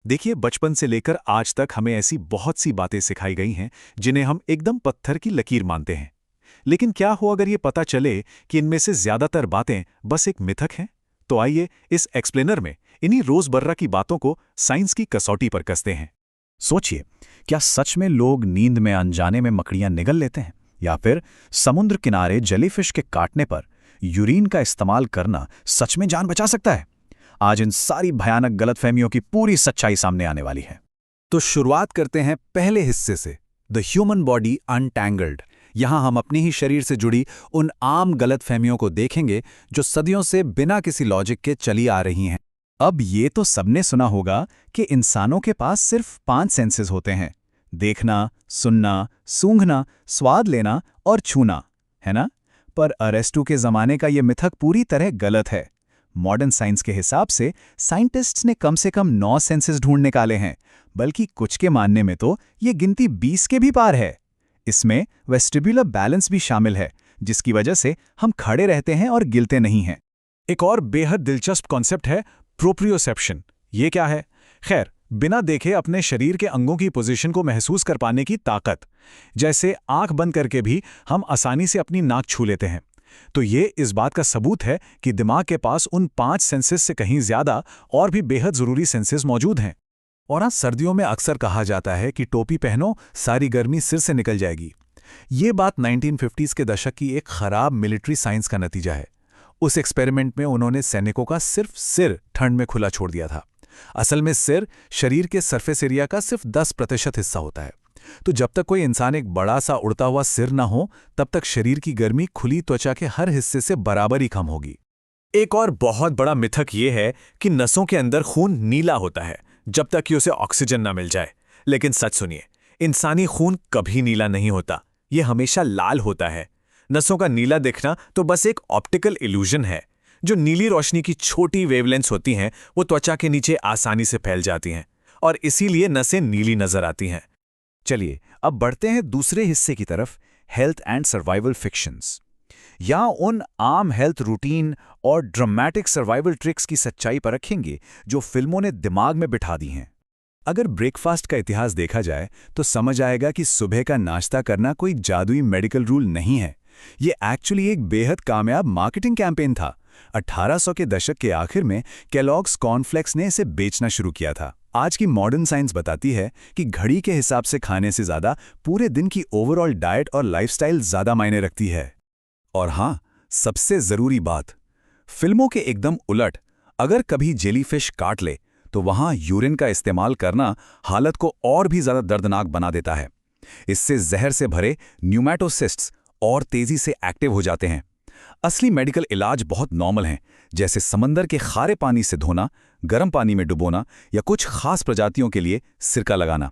देखिए, बचपन से लेकर आज तक हमें ऐसी बहुत सी बातें सिखाई गई हैं जिन्हें हम एकदम पत्थर की लकीर मानते हैं। लेकिन क्या हो अगर ये पता चले कि इनमें से ज्यादातर बातें बस एक मिथक हैं? तो आइए इस एक्सप्लेनर में इन्हीं रोजमर्रा की बातों को साइंस की कसौटी पर कसते हैं। सोचिए, क्या सच में लोग नींद में अनजाने में मकड़ियां निगल लेते हैं, या फिर समुद्र किनारे जेलीफिश के काटने पर यूरिन का इस्तेमाल करना सच में जान बचा सकता है? आज इन सारी भयानक गलतफहमियों की पूरी सच्चाई सामने आने वाली है। तो शुरुआत करते हैं पहले हिस्से से, द ह्यूमन बॉडी अनटैंगल्ड। यहां हम अपने ही शरीर से जुड़ी उन आम गलतफहमियों को देखेंगे जो सदियों से बिना किसी लॉजिक के चली आ रही हैं। अब ये तो सबने सुना होगा कि इंसानों के पास सिर्फ 5 सेंसेस होते हैं: देखना, सुनना, सूंघना, स्वाद लेना और छूना, है ना? पर अरेस्टू के ज़माने का ये मिथक पूरी तरह गलत है। मॉडर्न साइंस के हिसाब से साइंटिस्ट्स ने कम से कम 9 सेंसेस ढूंढ निकाले हैं, बल्कि कुछ के मानने में तो ये गिनती 20 के भी पार है। इसमें वेस्टिब्युलर बैलेंस भी शामिल है, जिसकी वजह से हम खड़े रहते हैं और गिलते नहीं हैं। एक और बेहद दिलचस्प कॉन्सेप्ट है प्रोप्रियोसेप्शन। ये क्या है? खैर, बिना देखे अपने शरीर के अंगों की पोजीशन को महसूस कर पाने की ताकत। जैसे आंख बंद करके भी हम आसानी से अपनी नाक छू लेते हैं। तो ये इस बात का सबूत है कि दिमाग के पास उन 5 सेंसेस से कहीं ज्यादा और भी बेहद जरूरी सेंसेस मौजूद हैं। और हाँ, सर्दियों में अक्सर कहा जाता है कि टोपी पहनो, सारी गर्मी सिर से निकल जाएगी। ये बात 1950s के दशक की एक खराब मिलिट्री साइंस का नतीजा है। उस एक्सपेरिमेंट में उन्होंने सैनिकों का सिर्फ सिर ठंड में खुला छोड़ दिया था। असल में सिर शरीर के सरफेस एरिया का सिर्फ 10% हिस्सा होता है। तो जब तक कोई इंसान एक बड़ा सा उड़ता हुआ सिर ना हो, तब तक शरीर की गर्मी खुली त्वचा के हर हिस्से से बराबर ही कम होगी। एक और बहुत बड़ा मिथक ये है कि नसों के अंदर खून नीला होता है जब तक कि उसे ऑक्सीजन ना मिल जाए। लेकिन सच सुनिए, इंसानी खून कभी नीला नहीं होता, ये हमेशा लाल होता है। नसों का नीला दिखना तो बस एक ऑप्टिकल इल्यूजन है। जो नीली रोशनी की छोटी वेवलेंथ्स होती हैं, वो त्वचा के नीचे आसानी से फैल जाती हैं और इसीलिए नसें नीली नजर आती हैं। चलिए अब बढ़ते हैं दूसरे हिस्से की तरफ, हेल्थ एंड सर्वाइवल फिक्शंस। यहाँ उन आम हेल्थ रूटीन और ड्रामेटिक सर्वाइवल ट्रिक्स की सच्चाई परखेंगे जो फिल्मों ने दिमाग में बिठा दी हैं। अगर ब्रेकफास्ट का इतिहास देखा जाए तो समझ आएगा कि सुबह का नाश्ता करना कोई जादुई मेडिकल रूल नहीं है। ये एक्चुअली एक बेहद कामयाब मार्केटिंग कैंपेन था। 1800 के दशक के आखिर में केलॉग्स कॉर्नफ्लेक्स ने इसे बेचना शुरू किया था। आज की मॉडर्न साइंस बताती है कि घड़ी के हिसाब से खाने से ज़्यादा पूरे दिन की ओवरऑल डाइट और लाइफस्टाइल ज़्यादा मायने रखती है। और हाँ, सबसे ज़रूरी बात, फिल्मों के एकदम उलट, अगर कभी जेलीफिश काट ले तो वहाँ यूरिन का इस्तेमाल करना हालत को और भी ज़्यादा दर्दनाक बना देता है। इससे जहर से भरे न्यूमैटोसिस्ट्स और तेज़ी से एक्टिव हो जाते हैं। असली मेडिकल इलाज बहुत नॉर्मल हैं, जैसे समंदर के खारे पानी से धोना, गर्म पानी में डुबोना या कुछ खास प्रजातियों के लिए सिरका लगाना।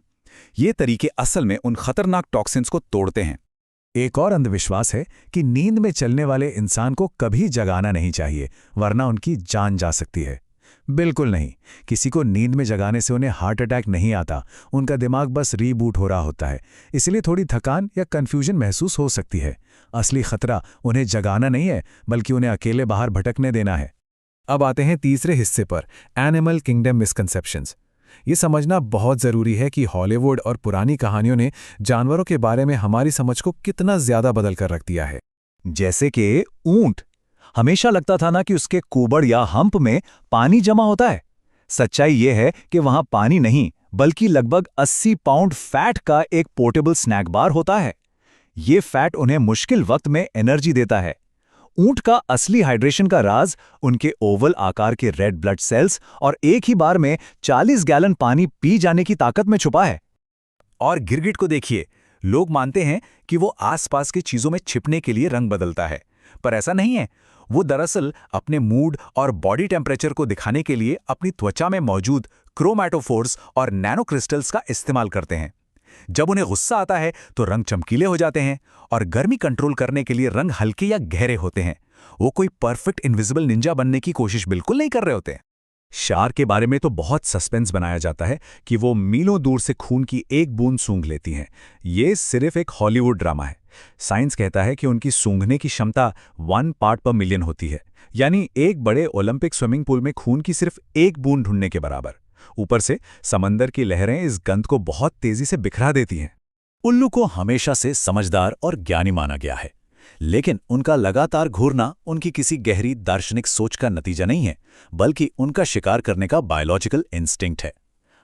ये तरीके असल में उन खतरनाक टॉक्सिन्स को तोड़ते हैं। एक और अंधविश्वास है कि नींद में चलने वाले इंसान को कभी जगाना नहीं चाहिए, वरना उनकी जान जा सकती है। बिल्कुल नहीं, किसी को नींद में जगाने से उन्हें हार्ट अटैक नहीं आता, उनका दिमाग बस रीबूट हो रहा होता है। इसलिए थोड़ी थकान या कन्फ्यूजन महसूस हो सकती है। असली खतरा उन्हें जगाना नहीं है, बल्कि उन्हें अकेले बाहर भटकने देना है। अब आते हैं तीसरे हिस्से पर, एनिमल किंगडम मिसकंसेप्शंस। ये समझना बहुत ज़रूरी है कि हॉलीवुड और पुरानी कहानियों ने जानवरों के बारे में हमारी समझ को कितना ज़्यादा बदल कर रख दिया है। जैसे कि ऊंट, हमेशा लगता था ना कि उसके कुबड़ या हंप में पानी जमा होता है। सच्चाई ये है कि वहां पानी नहीं, बल्कि लगभग 80 पाउंड फैट का एक पोर्टेबल स्नैक बार होता है। ये फैट उन्हें मुश्किल वक्त में एनर्जी देता है। ऊंट का असली हाइड्रेशन का राज उनके ओवल आकार के रेड ब्लड सेल्स और एक ही बार में 40 गैलन पानी पी जाने की ताकत में छुपा है। और गिरगिट को देखिए, लोग मानते हैं कि वो आसपास की चीजों में छिपने के लिए रंग बदलता है, पर ऐसा नहीं है। वो दरअसल अपने मूड और बॉडी टेम्परेचर को दिखाने के लिए अपनी त्वचा में मौजूद क्रोमैटोफोर्स और नैनो क्रिस्टल्स का इस्तेमाल करते हैं। जब उन्हें गुस्सा आता है तो रंग चमकीले हो जाते हैं और गर्मी कंट्रोल करने के लिए रंग हल्के या गहरे होते हैं। वो कोई परफेक्ट इनविजिबल निंजा बनने की कोशिश बिल्कुल नहीं कर रहे होते। शार्क के बारे में तो बहुत सस्पेंस बनाया जाता है कि वो मीलों दूर से खून की एक बूंद सूंघ लेती हैं। ये सिर्फ एक हॉलीवुड ड्रामा है। साइंस कहता है कि उनकी सूंघने की क्षमता 1 पार्ट पर मिलियन होती है, यानी एक बड़े ओलंपिक स्विमिंग पूल में खून की सिर्फ एक बूंद ढूंढने के बराबर। ऊपर से समंदर की लहरें इस गंध को बहुत तेजी से बिखरा देती हैं। उल्लू को हमेशा से समझदार और ज्ञानी माना गया है, लेकिन उनका लगातार घूरना उनकी किसी गहरी दार्शनिक सोच का नतीजा नहीं है, बल्कि उनका शिकार करने का बायोलॉजिकल इंस्टिंक्ट है।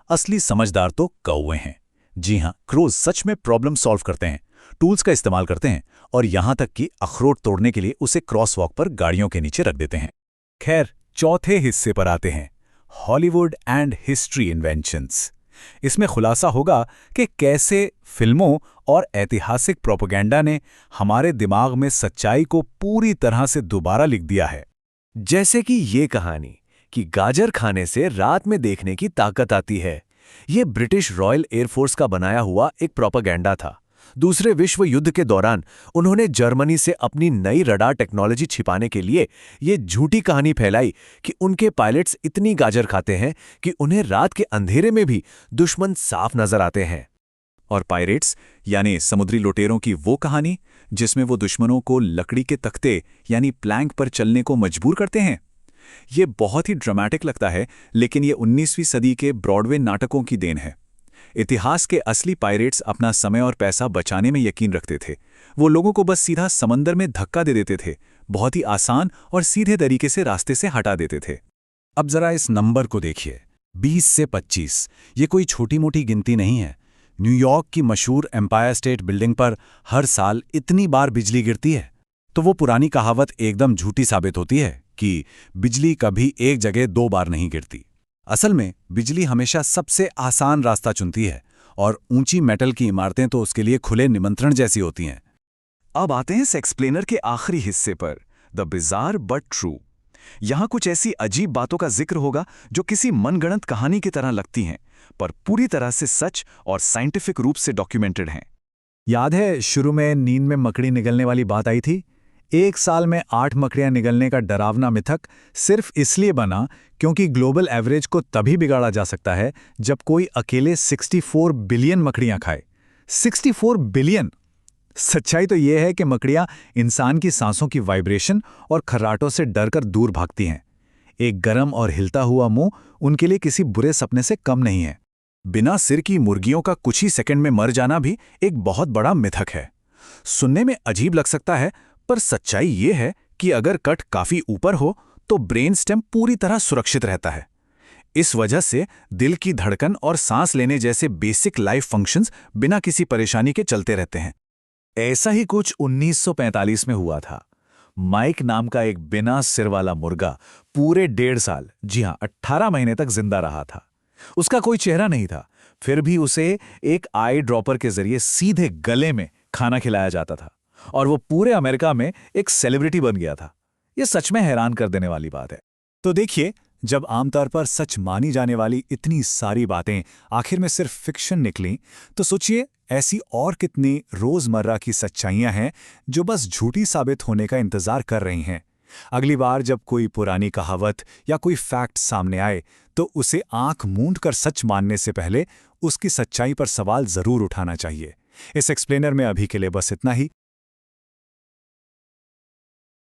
असली समझदार तो कौवे हैं। जी हाँ, क्रोज सच में प्रॉब्लम सॉल्व करते हैं, टूल्स का इस्तेमाल करते हैं और यहां तक कि अखरोट तोड़ने के लिए उसे क्रॉसवॉक पर गाड़ियों के नीचे रख देते हैं। खैर, चौथे हिस्से पर आते हैं, हॉलीवुड एंड हिस्ट्री इन्वेंशंस। इसमें खुलासा होगा कि कैसे फिल्मों और ऐतिहासिक प्रोपेगेंडा ने हमारे दिमाग में सच्चाई को पूरी तरह से दोबारा लिख दिया है। जैसे कि ये कहानी कि गाजर खाने से रात में देखने की ताकत आती है। ये ब्रिटिश रॉयल एयरफोर्स का बनाया हुआ एक प्रोपेगेंडा था। दूसरे विश्व युद्ध के दौरान उन्होंने जर्मनी से अपनी नई रडार टेक्नोलॉजी छिपाने के लिए ये झूठी कहानी फैलाई कि उनके पायलट्स इतनी गाजर खाते हैं कि उन्हें रात के अंधेरे में भी दुश्मन साफ नजर आते हैं। और पायरेट्स यानी समुद्री लुटेरों की वो कहानी जिसमें वो दुश्मनों को लकड़ी के तख्ते यानी प्लैंक पर चलने को मजबूर करते हैं। ये बहुत ही ड्रामेटिक लगता है, लेकिन ये 19वीं सदी के ब्रॉडवे नाटकों की देन है। इतिहास के असली पायरेट्स अपना समय और पैसा बचाने में यकीन रखते थे। वो लोगों को बस सीधा समंदर में धक्का दे देते थे, बहुत ही आसान और सीधे तरीके से रास्ते से हटा देते थे। अब जरा इस नंबर को देखिए, 20 से 25। ये कोई छोटी मोटी गिनती नहीं है। न्यूयॉर्क की मशहूर एम्पायर स्टेट बिल्डिंग पर हर साल इतनी बार बिजली गिरती है, तो वो पुरानी कहावत एकदम झूठी साबित होती है कि बिजली कभी एक जगह 2 बार नहीं गिरती। असल में बिजली हमेशा सबसे आसान रास्ता चुनती है, और ऊंची मेटल की इमारतें तो उसके लिए खुले निमंत्रण जैसी होती हैं। अब आते हैं इस एक्सप्लेनर के आखिरी हिस्से पर, द बिजार बट ट्रू। यहां कुछ ऐसी अजीब बातों का जिक्र होगा जो किसी मनगढ़ंत कहानी की तरह लगती हैं, पर पूरी तरह से सच और साइंटिफिक रूप से डॉक्यूमेंटेड हैं। याद है शुरू में नींद में मकड़ी निगलने वाली बात आई थी? 1 साल में 8 मकड़ियां निगलने का डरावना मिथक सिर्फ इसलिए बना क्योंकि ग्लोबल एवरेज को तभी बिगाड़ा जा सकता है जब कोई अकेले 64 बिलियन मकड़ियां खाए। 64 बिलियन! सच्चाई तो यह है कि मकड़ियां इंसान की सांसों की वाइब्रेशन और खर्राटों से डरकर दूर भागती हैं। एक गरम और हिलता हुआ मुंह उनके लिए किसी बुरे सपने से कम नहीं है। बिना सिर की मुर्गियों का कुछ ही सेकंड में मर जाना भी एक बहुत बड़ा मिथक है। सुनने में अजीब लग सकता है, पर सच्चाई ये है कि अगर कट काफी ऊपर हो तो ब्रेन स्टेम पूरी तरह सुरक्षित रहता है। इस वजह से दिल की धड़कन और सांस लेने जैसे बेसिक लाइफ फंक्शंस बिना किसी परेशानी के चलते रहते हैं। ऐसा ही कुछ 1945 में हुआ था। माइक नाम का एक बिना सिर वाला मुर्गा पूरे 1.5 साल, जी हां 18 महीने तक जिंदा रहा था। उसका कोई चेहरा नहीं था, फिर भी उसे एक आई ड्रॉपर के जरिए सीधे गले में खाना खिलाया जाता था, और वो पूरे अमेरिका में एक सेलिब्रिटी बन गया था। ये सच में हैरान कर देने वाली बात है। तो देखिए, जब आमतौर पर सच मानी जाने वाली इतनी सारी बातें आखिर में सिर्फ फिक्शन निकलीं, तो सोचिए ऐसी और कितनी रोजमर्रा की सच्चाइयां हैं जो बस झूठी साबित होने का इंतजार कर रही हैं। अगली बार जब कोई पुरानी कहावत या कोई फैक्ट सामने आए, तो उसे आंख मूंद कर सच मानने से पहले उसकी सच्चाई पर सवाल जरूर उठाना चाहिए। इस एक्सप्लेनर में अभी के लिए बस इतना ही।